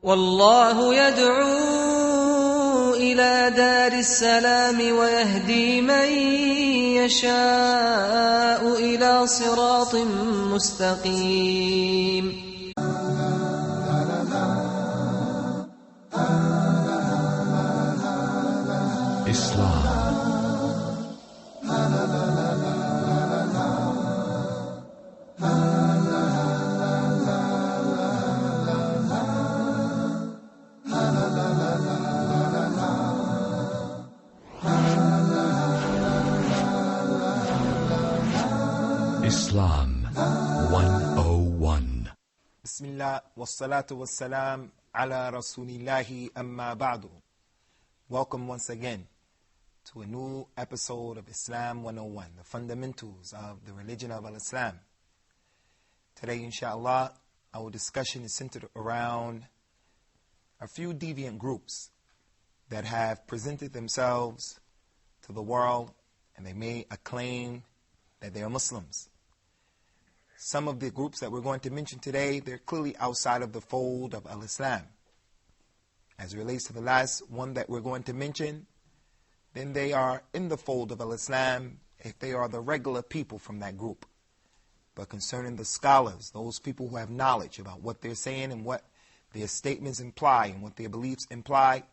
والله يدعو إلى دار السلام ويهدي من يشاء إلى صراط مستقيم. Islam 101. Bismillah wassalatu wassalam ala rasulillahi amma ba'du. Welcome once again to a new episode of Islam 101, the fundamentals of the religion of Islam. Today, inshallah, our discussion is centered around a few deviant groups that have presented themselves to the world and they made a claim that they are Muslims. Some of the groups that we're going to mention today, they're clearly outside of the fold of Al-Islam. As it relates to the last one that we're going to mention, then they are in the fold of Al-Islam if they are the regular people from that group. But concerning the scholars, those people who have knowledge about what they're saying and what their statements imply and what their beliefs imply,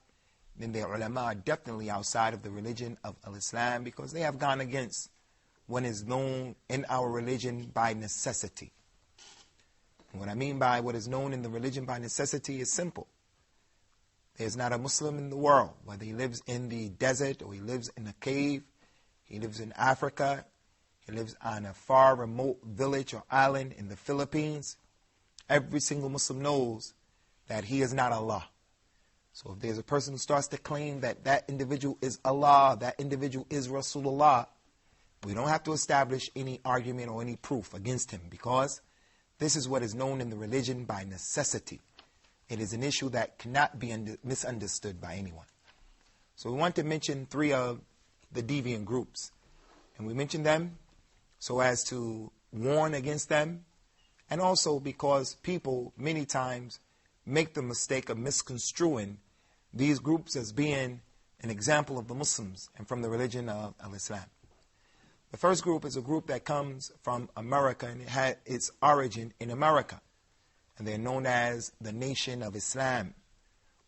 then their ulama are definitely outside of the religion of Al-Islam because they have gone against what is known in our religion by necessity. And what I mean by what is known in the religion by necessity is simple. There's not a Muslim in the world, whether he lives in the desert or he lives in a cave, he lives in Africa, he lives on a far remote village or island in the Philippines. Every single Muslim knows that he is not Allah. So if there's a person who starts to claim that that individual is Allah, that individual is Rasulullah, we don't have to establish any argument or any proof against him because this is what is known in the religion by necessity. It is an issue that cannot be misunderstood by anyone. So we want to mention three of the deviant groups. And we mention them so as to warn against them, and also because people many times make the mistake of misconstruing these groups as being an example of the Muslims and from the religion of Al-Islam. The first group is a group that comes from America and it had its origin in America. And they're known as the Nation of Islam,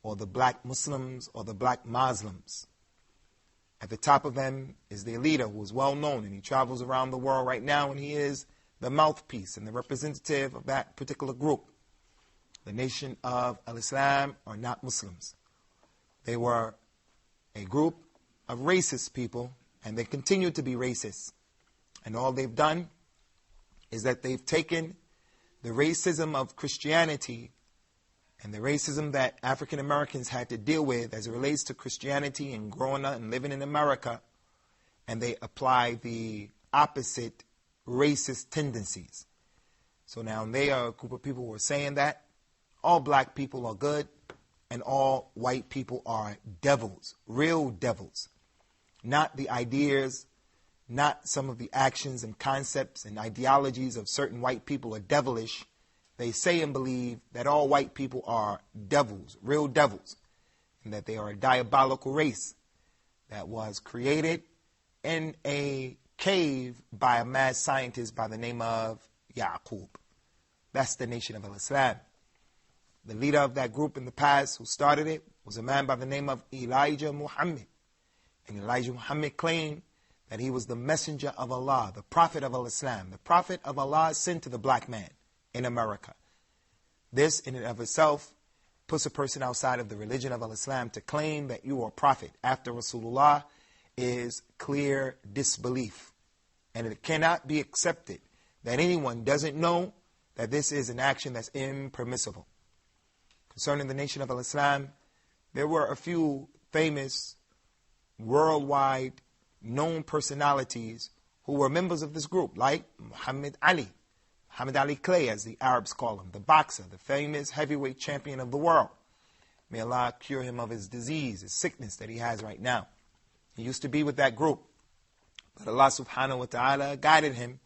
or the Black Muslims, or the Black Muslims. At the top of them is their leader, who is well known, and he travels around the world right now, and he is the mouthpiece and the representative of that particular group. The Nation of Al-Islam are not Muslims. They were a group of racist people, and they continue to be racist. And all they've done is that they've taken the racism of Christianity and the racism that African Americans had to deal with as it relates to Christianity and growing up and living in America, and they apply the opposite racist tendencies. So now they are a group of people who are saying that all black people are good and all white people are devils, real devils. Not the ideas, not some of the actions and concepts and ideologies of certain white people are devilish. They say and believe that all white people are devils, real devils, and that they are a diabolical race that was created in a cave by a mad scientist by the name of Yaqub. That's the Nation of Al-Islam. The leader of that group in the past who started it was a man by the name of Elijah Muhammad. And Elijah Muhammad claimed that he was the messenger of Allah, the prophet of Al-Islam. The prophet of Allah sent to the black man in America. This in and of itself puts a person outside of the religion of Al-Islam. To claim that you are a prophet after Rasulullah is clear disbelief. And it cannot be accepted that anyone doesn't know that this is an action that's impermissible. Concerning the Nation of Al-Islam, there were a few famous worldwide known personalities who were members of this group, like Muhammad Ali Clay, as the Arabs call him, the boxer, the famous heavyweight champion of the world. May Allah cure him of his disease, his sickness that he has right now. He used to be with that group, but Allah subhanahu wa ta'ala guided him,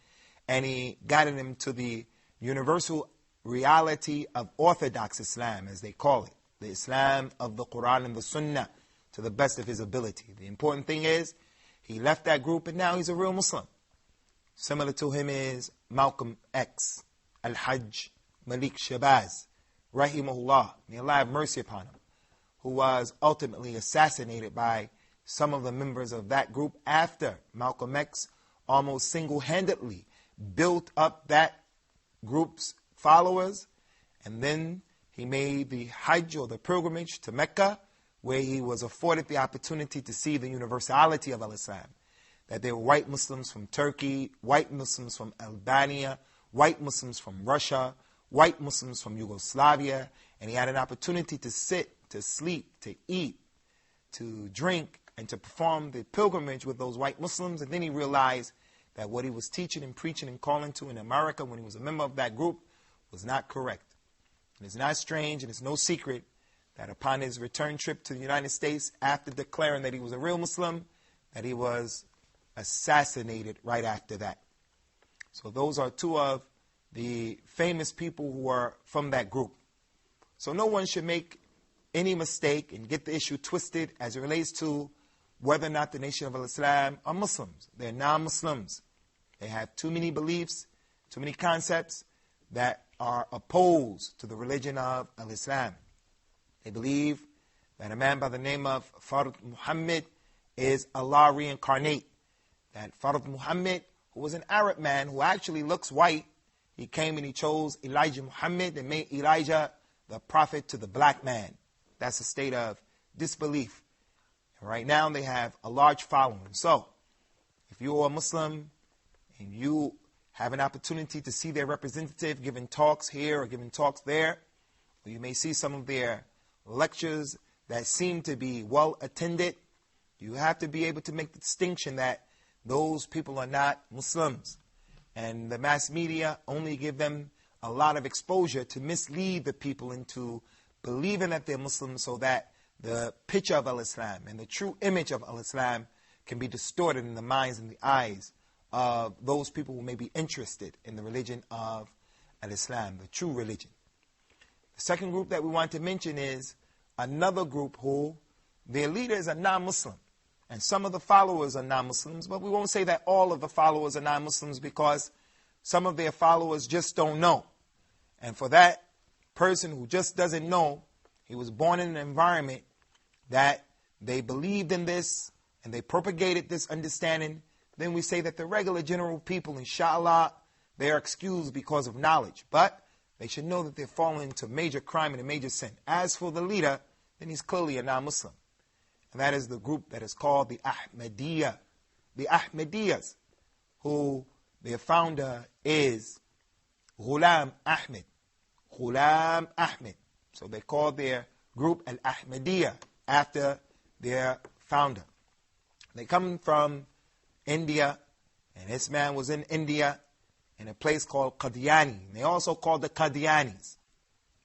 and He guided him to the universal reality of Orthodox Islam, as they call it. the Islam of the Quran and the Sunnah to the best of his ability. The important thing is, he left that group and now he's a real Muslim. Similar to him is Malcolm X, Al-Hajj Malik Shabazz, rahimahullah, may Allah have mercy upon him, who was ultimately assassinated by some of the members of that group after Malcolm X almost single-handedly built up that group's followers, and then he made the Hajj or the pilgrimage to Mecca, where he was afforded the opportunity to see the universality of Al-Islam. That there were white Muslims from Turkey, white Muslims from Albania, white Muslims from Russia, white Muslims from Yugoslavia, and he had an opportunity to sit, to sleep, to eat, to drink, and to perform the pilgrimage with those white Muslims. And then he realized that what he was teaching and preaching and calling to in America when he was a member of that group was not correct. And it's not strange and it's no secret that upon his return trip to the United States, after declaring that he was a real Muslim, that he was assassinated right after that. So those are two of the famous people who are from that group. So no one should make any mistake and get the issue twisted as it relates to whether or not the Nation of Islam are Muslims. They're non-Muslims. They have too many beliefs, too many concepts that are opposed to the religion of Islam. They believe that a man by the name of Fard Muhammad is Allah reincarnate. That Fard Muhammad, who was an Arab man who actually looks white, he came and he chose Elijah Muhammad and made Elijah the prophet to the black man. That's a state of disbelief. And right now they have a large following. So, if you are a Muslim and you have an opportunity to see their representative giving talks here or giving talks there, or you may see some of their lectures that seem to be well attended, you have to be able to make the distinction that those people are not Muslims. And the mass media only give them a lot of exposure to mislead the people into believing that they're Muslims, so that the picture of Al-Islam and the true image of Al-Islam can be distorted in the minds and the eyes of those people who may be interested in the religion of Al-Islam, the true religion. The second group that we want to mention is another group who their leaders are non-Muslim. And some of the followers are non-Muslims, but we won't say that all of the followers are non-Muslims, because some of their followers just don't know. And for that person who just doesn't know, he was born in an environment that they believed in this and they propagated this understanding, then we say that the regular general people, inshallah, they are excused because of knowledge. But they should know that they're falling into major crime and a major sin. As for the leader, then he's clearly a non-Muslim. And that is the group that is called the Ahmadiyya. The Ahmadiyyas, who their founder is Ghulam Ahmed. Ghulam Ahmed. So they call their group Al-Ahmadiyya after their founder. They come from India, and this man was in India in a place called Qadiani. They also called the Qadianis.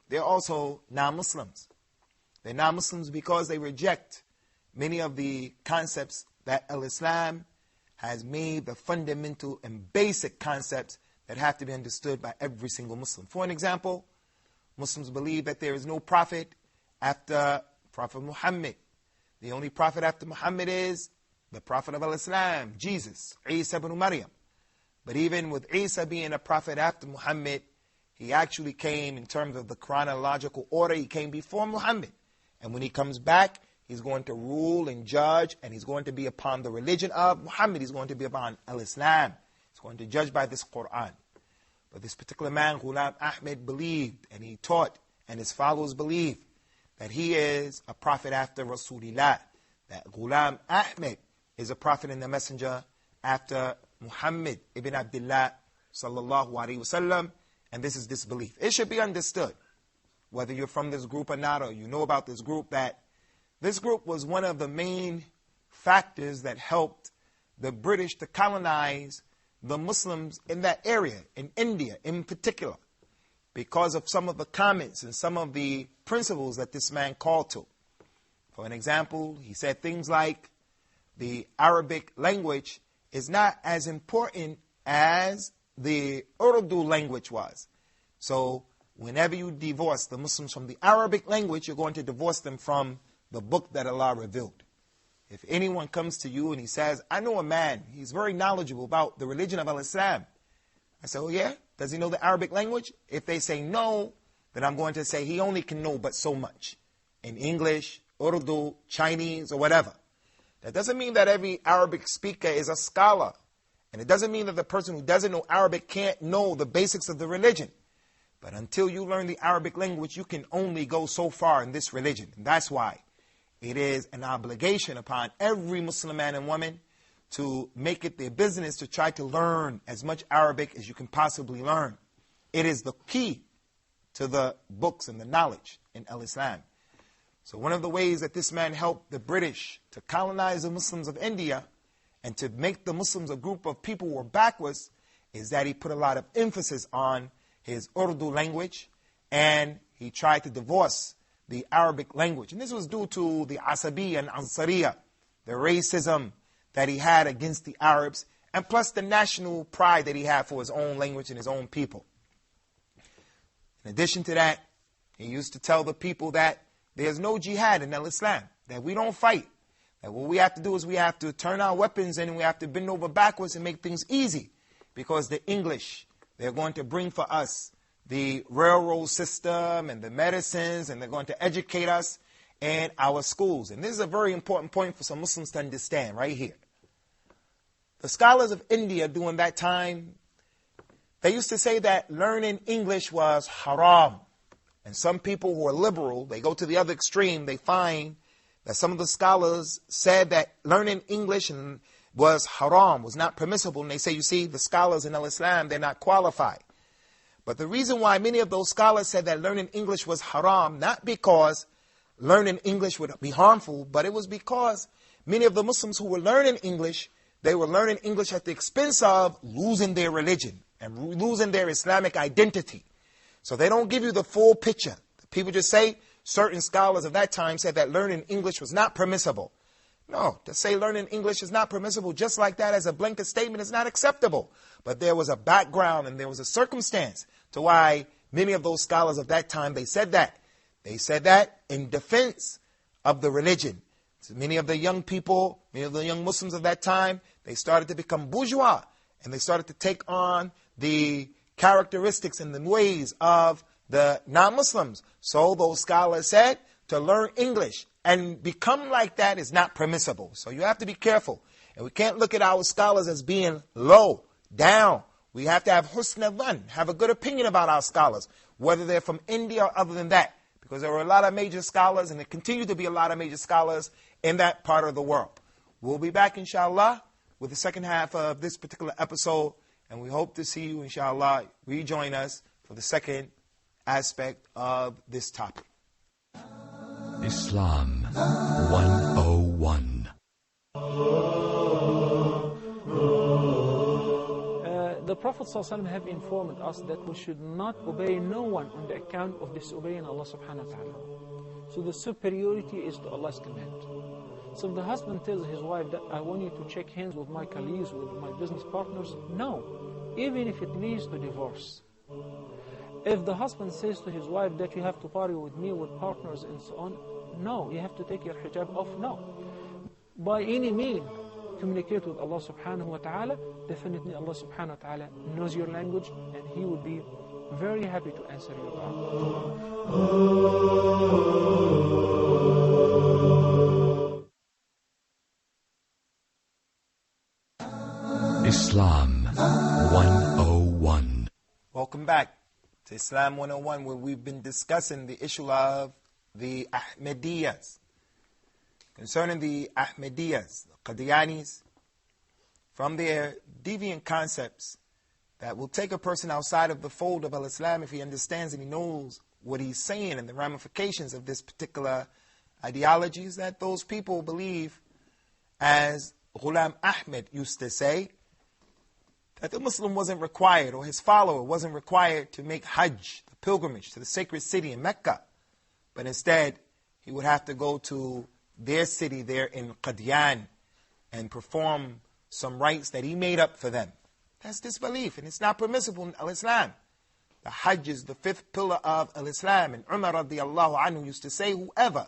They're also non-Muslims. They're non-Muslims because they reject many of the concepts that Al-Islam has made the fundamental and basic concepts that have to be understood by every single Muslim. For an example, Muslims believe that there is no prophet after Prophet Muhammad. The only prophet after Muhammad is the prophet of Al-Islam, Jesus, Isa ibn Maryam. But even with Isa being a prophet after Muhammad, he actually came in terms of the chronological order. He came before Muhammad. And when he comes back, he's going to rule and judge, and he's going to be upon the religion of Muhammad. He's going to be upon Al-Islam. He's going to judge by this Quran. But this particular man, Ghulam Ahmed, believed, and he taught, and his followers believe, that he is a prophet after Rasulullah. That Ghulam Ahmed is a prophet and the messenger after Muhammad ibn Abdullah sallallahu alaihi wasallam. And this is disbelief. It should be understood, whether you're from this group or not, or you know about this group, that this group was one of the main factors that helped the British to colonize the Muslims in that area, in India in particular, because of some of the comments and some of the principles that this man called to. For an example, he said things like, the Arabic language is not as important as the Urdu language was. So whenever you divorce the Muslims from the Arabic language, you're going to divorce them from the book that Allah revealed. If anyone comes to you and he says, I know a man, he's very knowledgeable about the religion of Islam. I say, oh yeah? Does he know the Arabic language? If they say no, then I'm going to say he only can know but so much. In English, Urdu, Chinese, or whatever. That doesn't mean that every Arabic speaker is a scholar. And it doesn't mean that the person who doesn't know Arabic can't know the basics of the religion. But until you learn the Arabic language, you can only go so far in this religion. And that's why it is an obligation upon every Muslim man and woman to make it their business to try to learn as much Arabic as you can possibly learn. It is the key to the books and the knowledge in Islam. So one of the ways that this man helped the British to colonize the Muslims of India and to make the Muslims a group of people who were backwards is that he put a lot of emphasis on his Urdu language, and he tried to divorce the Arabic language. And this was due to the Asabi and Ansariya, the racism that he had against the Arabs, and plus the national pride that he had for his own language and his own people. In addition to that, he used to tell the people that there's no jihad in Islam, that we don't fight. That what we have to do is we have to turn our weapons in and we have to bend over backwards and make things easy. Because the English, they're going to bring for us the railroad system and the medicines, and they're going to educate us in our schools. And this is a very important point for some Muslims to understand right here. The scholars of India during that time, they used to say that learning English was haram. And some people who are liberal, they go to the other extreme, they find that some of the scholars said that learning English was haram, was not permissible. And they say, you see, the scholars in Islam, they're not qualified. But the reason why many of those scholars said that learning English was haram, not because learning English would be harmful, but it was because many of the Muslims who were learning English, they were learning English at the expense of losing their religion and losing their Islamic identity. So they don't give you the full picture. People just say, certain scholars of that time said that learning English was not permissible. No, to say learning English is not permissible just like that as a blanket statement is not acceptable. But there was a background and there was a circumstance to why many of those scholars of that time, they said that. They said that in defense of the religion. So many of the young people, many of the young Muslims of that time, they started to become bourgeois and they started to take on the characteristics and the ways of the non-Muslims. So those scholars said to learn English and become like that is not permissible. So you have to be careful. And we can't look at our scholars as being low, down. We have to have husn adhan, have a good opinion about our scholars, whether they're from India or other than that. Because there were a lot of major scholars and there continue to be a lot of major scholars in that part of the world. We'll be back, inshallah, with the second half of this particular episode. And we hope to see you, inshallah, rejoin us for the second aspect of this topic. Islam 101. The Prophet ﷺ have informed us that we should not obey no one on the account of disobeying Allah subhanahu wa ta'ala. So the superiority is to Allah's command. So if the husband tells his wife that I want you to shake hands with my colleagues, with my business partners, no, even if it leads to divorce. If the husband says to his wife that you have to party with me, with partners and so on, no, you have to take your hijab off, no. By any means, communicate with Allah subhanahu wa ta'ala. Definitely Allah subhanahu wa ta'ala knows your language and He will be very happy to answer your dua. Islam 101. Welcome back to Islam 101, where we've been discussing the issue of the Ahmadiyyas. Concerning the Ahmadiyyas, the Qadianis, from their deviant concepts that will take a person outside of the fold of Al-Islam if he understands and he knows what he's saying and the ramifications of this particular ideology, is that those people believe, as Ghulam Ahmed used to say, that the Muslim wasn't required, or his follower wasn't required to make Hajj, the pilgrimage to the sacred city in Mecca. But instead, he would have to go to their city there in Qadian and perform some rites that he made up for them. That's disbelief, and it's not permissible in Islam. The Hajj is the fifth pillar of Islam. And Umar radiallahu anhu used to say, whoever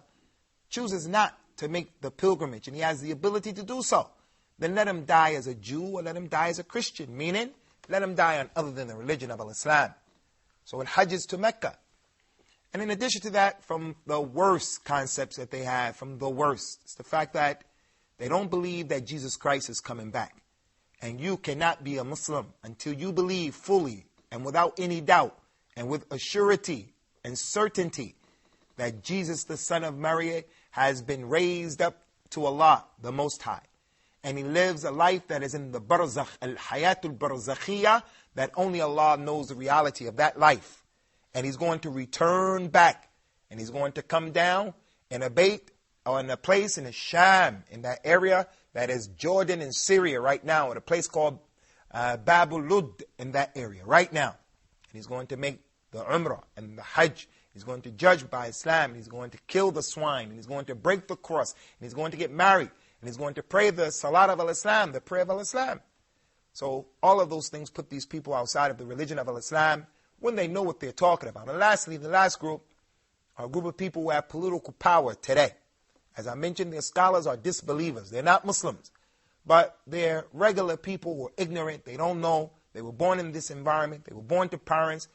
chooses not to make the pilgrimage and he has the ability to do so, then let him die as a Jew or let him die as a Christian. Meaning, let him die on other than the religion of Islam. So it Hajj is to Mecca. And in addition to that, from the worst concepts that they have, from the worst, it's the fact that they don't believe that Jesus Christ is coming back. And you cannot be a Muslim until you believe fully and without any doubt and with a surety and certainty that Jesus, the son of Mary, has been raised up to Allah, the Most High. And he lives a life that is in the barzakh, al-hayatul barzakhiyah, that only Allah knows the reality of that life. And he's going to return back. And he's going to come down in a bait or in a place in Sham, in that area that is Jordan and Syria right now, at a place called Babul Lud in that area right now. And he's going to make the Umrah and the Hajj. He's going to judge by Islam. And he's going to kill the swine. And he's going to break the cross. And he's going to get married. And he's going to pray the Salat of al-Islam, the prayer of al-Islam. So all of those things put these people outside of the religion of al-Islam when they know what they're talking about. And lastly, the last group are a group of people who have political power today. As I mentioned, their scholars are disbelievers. They're not Muslims. But they're regular people who are ignorant. They don't know. They were born in this environment. They were born to parents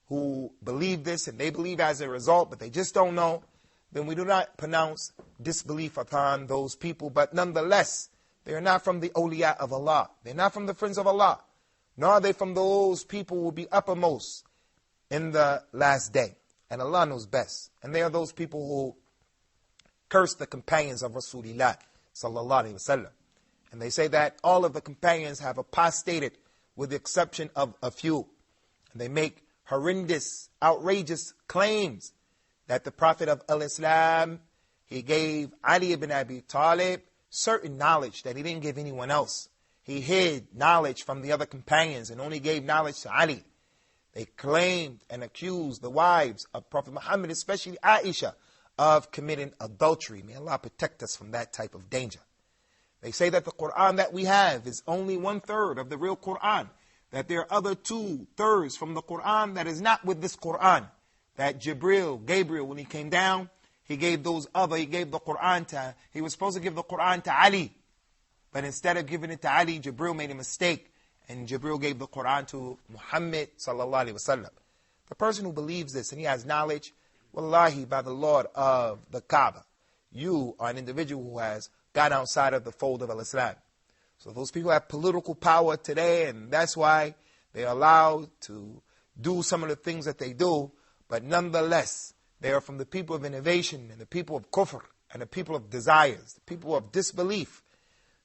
who believe this and they believe as a result, but they just don't know. Then we do not pronounce disbelief upon those people. But nonetheless, they are not from the awliya of Allah. They're not from the friends of Allah. Nor are they from those people who will be uppermost in the last day. And Allah knows best. And they are those people who curse the companions of Rasulullah sallallahu alaihi wasallam. And they say that all of the companions have apostated with the exception of a few. And they make horrendous, outrageous claims that the Prophet of al-Islam, he gave Ali ibn Abi Talib certain knowledge that he didn't give anyone else. He hid knowledge from the other companions and only gave knowledge to Ali. They claimed and accused the wives of Prophet Muhammad, especially Aisha, of committing adultery. May Allah protect us from that type of danger. They say that the Quran that we have is only 1/3 of the real Quran. That there are other 2/3 from the Quran that is not with this Quran. That Gabriel, when he came down, he gave the Quran to, he was supposed to give the Quran to Ali. But instead of giving it to Ali, Jibril made a mistake. And Jibril gave the Quran to Muhammad sallallahu alaihi wasallam. The person who believes this and he has knowledge, wallahi, by the Lord of the Kaaba, you are an individual who has gone outside of the fold of al-Islam. So those people have political power today, and that's why they're allowed to do some of the things that they do. But nonetheless, they are from the people of innovation and the people of kufr and the people of desires, the people of disbelief.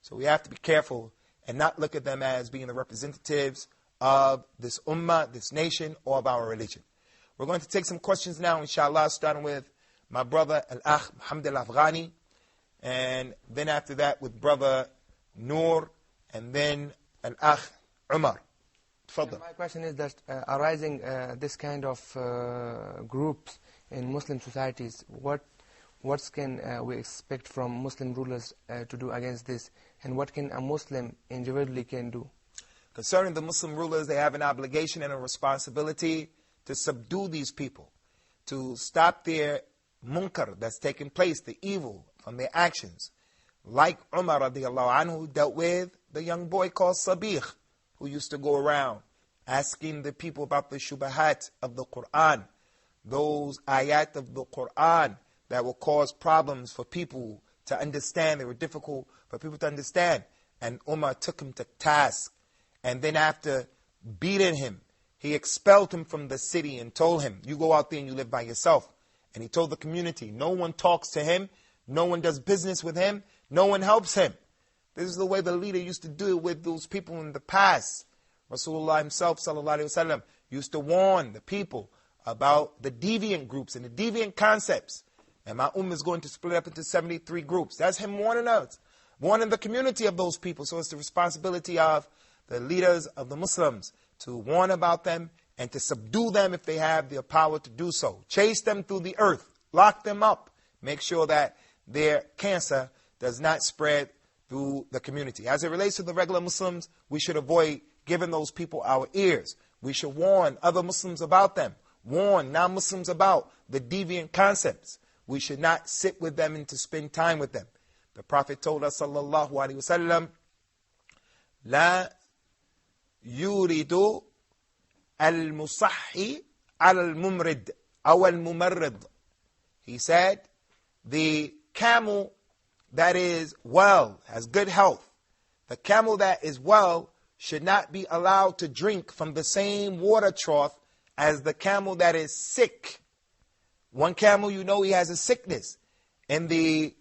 So we have to be careful and not look at them as being the representatives of this ummah, this nation, or of our religion. We're going to take some questions now, inshallah, starting with my brother Al-Akh Muhammad Al-Afghani, and then after that with brother Noor, and then Al-Akh Umar. Tfaddal. My question is that arising this kind of groups in Muslim societies, what can we expect from Muslim rulers to do against this, and what can a Muslim individually can do? Concerning the Muslim rulers, they have an obligation and a responsibility to subdue these people, to stop their munkar that's taking place, the evil from their actions. Like Umar radiallahu anhu dealt with the young boy called Sabih, who used to go around asking the people about the shubahat of the Quran, those ayat of the Quran that will cause problems for people to understand. They were difficult for people to understand. And Umar took him to task. And then after beating him, he expelled him from the city and told him, you go out there and you live by yourself. And he told the community, no one talks to him, no one does business with him, no one helps him. This is the way the leader used to do it with those people in the past. Rasulullah himself, sallallahu alaihi wasallam, used to warn the people about the deviant groups and the deviant concepts. And my ummah is going to split up into 73 groups. That's him warning us, warning the community of those people. So it's the responsibility of the leaders of the Muslims to warn about them and to subdue them if they have the power to do so. Chase them through the earth. Lock them up. Make sure that their cancer does not spread through the community. As it relates to the regular Muslims, we should avoid giving those people our ears. We should warn other Muslims about them. Warn non-Muslims about the deviant concepts. We should not sit with them and to spend time with them. The Prophet told us, sallallahu alaihi wasallam, لا يريد المصحي على الممرض أو الممرض. He said, the camel that is well, has good health, the camel that is well should not be allowed to drink from the same water trough as the camel that is sick. One camel, you know, he has a sickness in the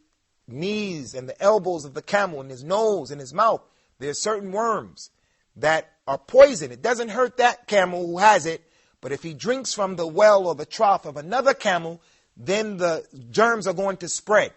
knees and the elbows of the camel, in his nose, in his mouth. There are certain worms that are poison. It doesn't hurt that camel who has it, but if he drinks from the well or the trough of another camel, then the germs are going to spread.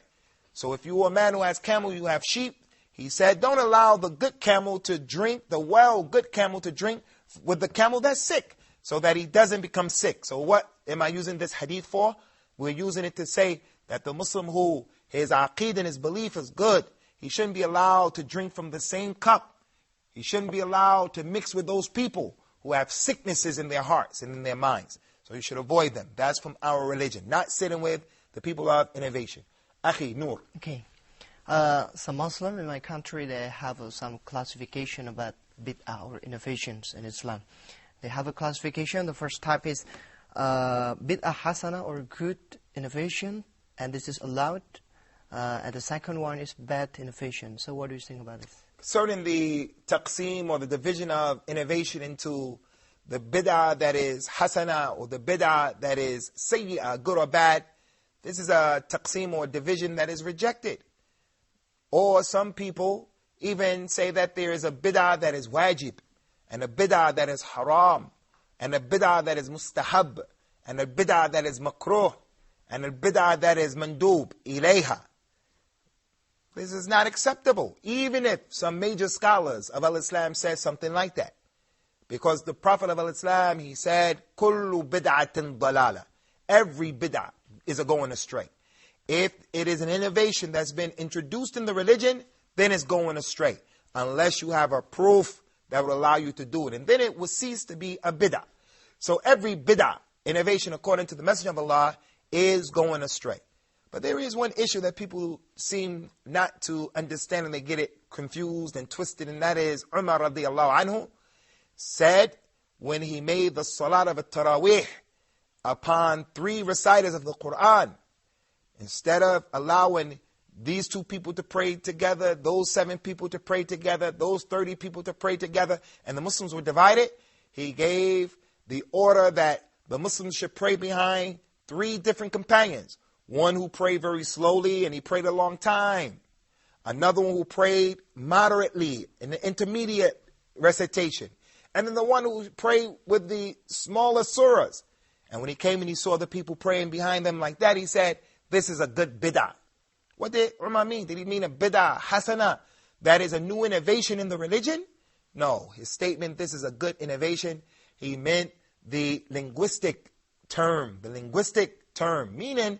So if you are a man who has camel, you have sheep, he said, don't allow the good camel to drink, the well good camel to drink with the camel that's sick, so that he doesn't become sick. So what am I using this hadith for? We're using it to say that the Muslim who his aqeed and his belief is good, he shouldn't be allowed to drink from the same cup. He shouldn't be allowed to mix with those people who have sicknesses in their hearts and in their minds. So you should avoid them. That's from our religion, not sitting with the people of innovation. Akhi, Noor. Okay. Some Muslim in my country, they have some classification about bid'ah or innovations in Islam. They have a classification. The first type is bid'ah hasana or good innovation, and this is allowed. And the second one is bad innovation. So what do you think about this? Certain the taqseem or the division of innovation into the bid'ah that is hasana or the bid'ah that is sayyi'ah, good or bad, this is a taqseem or division that is rejected. Or some people even say that there is a bid'ah that is wajib, and a bid'ah that is haram, and a bid'ah that is mustahab, and a bid'ah that is makruh, and a bid'ah that is mandub, ilayha. This is not acceptable, even if some major scholars of al-Islam said something like that. Because the Prophet of al-Islam, he said, kullu bid'atin dalala. Every bid'ah is a going astray. If it is an innovation that's been introduced in the religion, then it's going astray. Unless you have a proof that would allow you to do it. And then it will cease to be a bid'ah. So every bid'ah, innovation according to the Messenger of Allah, is going astray. But there is one issue that people seem not to understand, and they get it confused and twisted, and that is Umar radiallahu anhu said when he made the salat of at-tarawih upon 3 reciters of the Quran, instead of allowing these 2 people to pray together, those 7 people to pray together, those 30 people to pray together, and the Muslims were divided, he gave the order that the Muslims should pray behind 3 different companions. One who prayed very slowly and he prayed a long time. Another one who prayed moderately in the intermediate recitation. And then the one who prayed with the smaller surahs. And when he came and he saw the people praying behind them like that, he said, this is a good bid'ah. What did Umar mean? Did he mean a bid'ah hasana, that is a new innovation in the religion? No. His statement, this is a good innovation, he meant the linguistic term. The linguistic term. Meaning,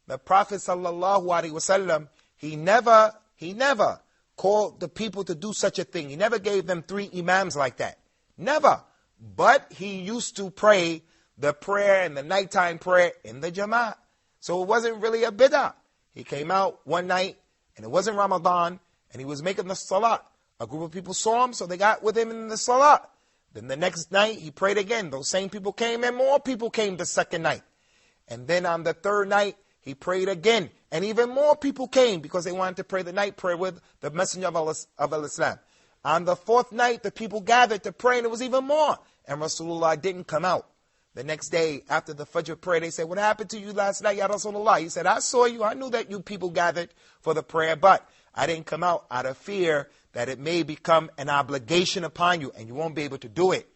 the Prophet sallallahu alaihi wasallam, he never called the people to do such a thing. He never gave them 3 imams like that. Never. But he used to pray the prayer and the nighttime prayer in the jama'ah. So it wasn't really a bid'ah. He came out one night, and it wasn't Ramadan, and he was making the salat. A group of people saw him, so they got with him in the salat. Then the next night, he prayed again. Those same people came, and more people came the second night. And then on the 3rd night, he prayed again. And even more people came because they wanted to pray the night prayer with the Messenger of Islam. On the 4th night, the people gathered to pray, and it was even more. And Rasulullah didn't come out. The next day, after the Fajr prayer, they said, what happened to you last night, Ya Rasulullah? He said, I saw you. I knew that you people gathered for the prayer, but I didn't come out out of fear that it may become an obligation upon you, and you won't be able to do it.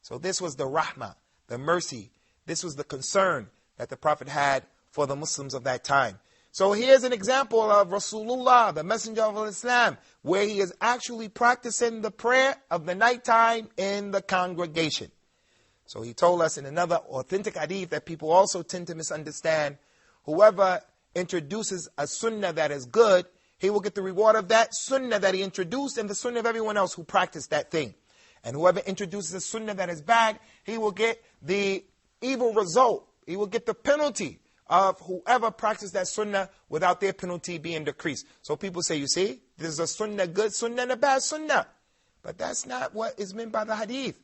So this was the rahmah, the mercy. This was the concern that the Prophet had for the Muslims of that time. So here's an example of Rasulullah, the Messenger of Islam, where he is actually practicing the prayer of the nighttime in the congregation. So he told us in another authentic hadith that people also tend to misunderstand. Whoever introduces a sunnah that is good, he will get the reward of that sunnah that he introduced and the sunnah of everyone else who practiced that thing. And whoever introduces a sunnah that is bad, he will get the evil result. He will get the penalty of whoever practiced that sunnah without their penalty being decreased. So people say, you see, there's a sunnah, good sunnah, and a bad sunnah. But that's not what is meant by the hadith.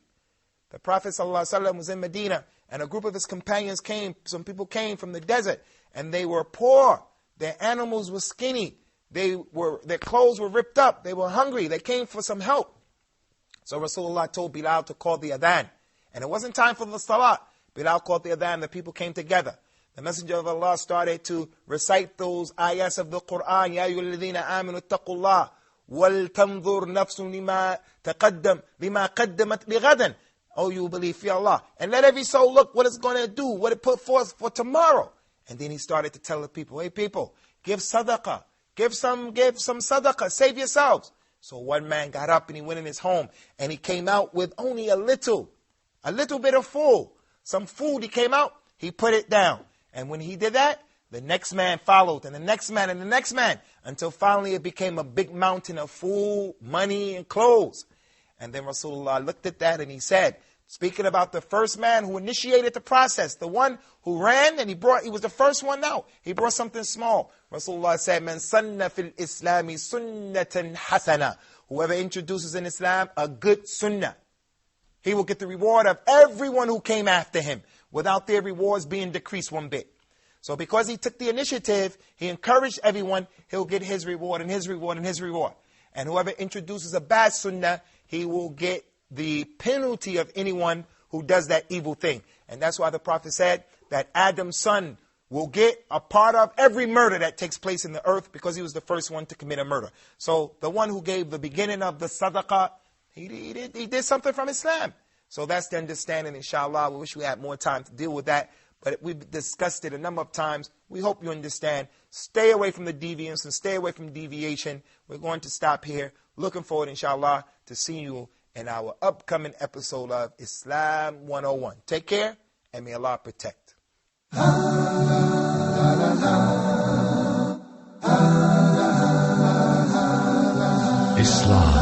The Prophet ﷺ was in Medina, and a group of his companions came. Some people came from the desert, and they were poor. Their animals were skinny. Their clothes were ripped up. They were hungry. They came for some help. So Rasulullah told Bilal to call the adhan. And it wasn't time for the salat. Bilal called the adhan. The people came together. The Messenger of Allah started to recite those ayahs of the Quran. Ya ayyuhalladhina amanu ittaqullah wal tanzur nafsun lima qaddamat lighadan. Oh, you believe, fear Allah. And let every soul look what it's going to do, what it put forth for tomorrow. And then he started to tell the people, hey people, give sadaqah. Give some sadaqah. Save yourselves. So one man got up and he went in his home and he came out with only a little bit of food. Some food, he came out, he put it down. And when he did that, the next man followed, and the next man, and the next man, until finally it became a big mountain of food, money, and clothes. And then Rasulullah looked at that and he said, speaking about the first man who initiated the process, the one who ran and he was the first one out. He brought something small. Rasulullah said, Man sanna fil islami sunnatan hasana. Whoever introduces in Islam a good sunnah, he will get the reward of everyone who came after him without their rewards being decreased one bit. So because he took the initiative, he encouraged everyone, he'll get his reward and his reward and his reward. And whoever introduces a bad sunnah, he will get the penalty of anyone who does that evil thing. And that's why the Prophet said that Adam's son will get a part of every murder that takes place in the earth because he was the first one to commit a murder. So the one who gave the beginning of the sadaqah, he did something from Islam. So that's the understanding, inshallah. We wish we had more time to deal with that. But we've discussed it a number of times. We hope you understand. Stay away from the deviance and stay away from deviation. We're going to stop here. Looking forward, inshallah, to seeing you in our upcoming episode of Islam 101. Take care, and may Allah protect. Islam